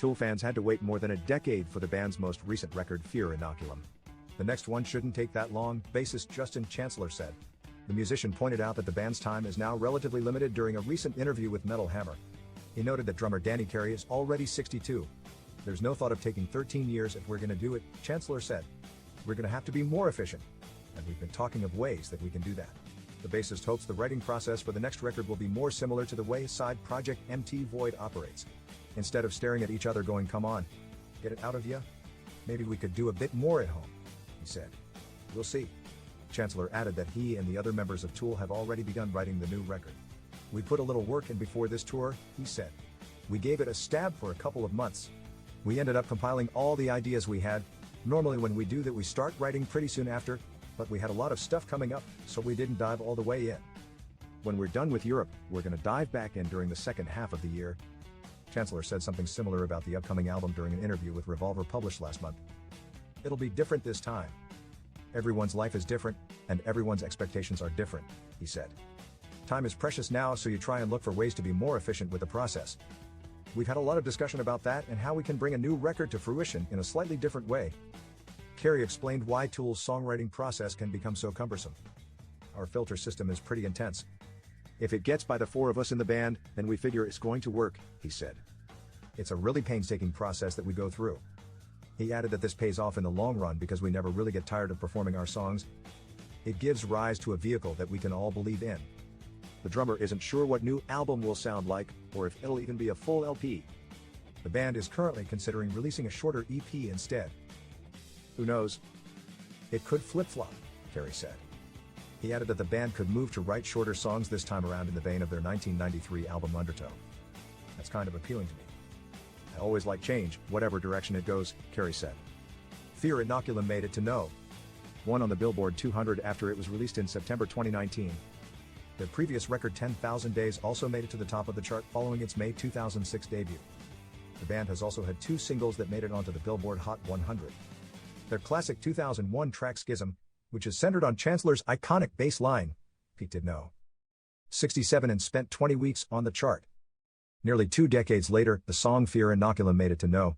Tool fans had to wait more than a decade for the band's most recent record, Fear Inoculum. The next one shouldn't take that long, bassist Chancellor said. The musician pointed out that the band's time is now relatively limited during a recent interview with Metal Hammer. He noted that drummer Danny Carey is already 62. There's no thought of taking 13 years if we're gonna do it, Chancellor said. We're gonna have to be more efficient. And we've been talking of ways that we can do that. The bassist hopes the writing process for the next record will be more similar to the way side project MT Void operates. Instead of staring at each other going, come on, get it out of ya? Maybe we could do a bit more at home, he said. We'll see. Chancellor added that he and the other members of Tool have already begun writing the new record. We put a little work in before this tour, he said. We gave it a stab for a couple of months. We ended up compiling all the ideas we had. Normally when we do that we start writing pretty soon after, but we had a lot of stuff coming up, so we didn't dive all the way in. When we're done with Europe, we're gonna dive back in during the second half of the year. Chancellor said something similar about the upcoming album during an interview with Revolver published last month. It'll be different this time. Everyone's life is different, and everyone's expectations are different, he said. Time is precious now, so you try and look for ways to be more efficient with the process. We've had a lot of discussion about that and how we can bring a new record to fruition in a slightly different way. Carey explained why Tool's songwriting process can become so cumbersome. Our filter system is pretty intense. If it gets by the four of us in the band, then we figure it's going to work, he said. It's a really painstaking process that we go through. He added that this pays off in the long run because we never really get tired of performing our songs. It gives rise to a vehicle that we can all believe in. The drummer isn't sure what new album will sound like, or if it'll even be a full LP. The band is currently considering releasing a shorter EP instead. Who knows? It could flip-flop, Carey said. He added that the band could move to write shorter songs this time around in the vein of their 1993 album Undertow. That's kind of appealing to me. I always like change, whatever direction it goes, Carey said. Fear Inoculum made it to No. 1 on the Billboard 200 after it was released in September 2019. Their previous record 10,000 Days also made it to the top of the chart following its May 2006 debut. The band has also had 2 singles that made it onto the Billboard Hot 100. Their classic 2001 track Schism, which is centered on Chancellor's iconic bass line, peaked at No. 67 and spent 20 weeks on the chart. Nearly 2 decades later, the song Fear Inoculum made it to No.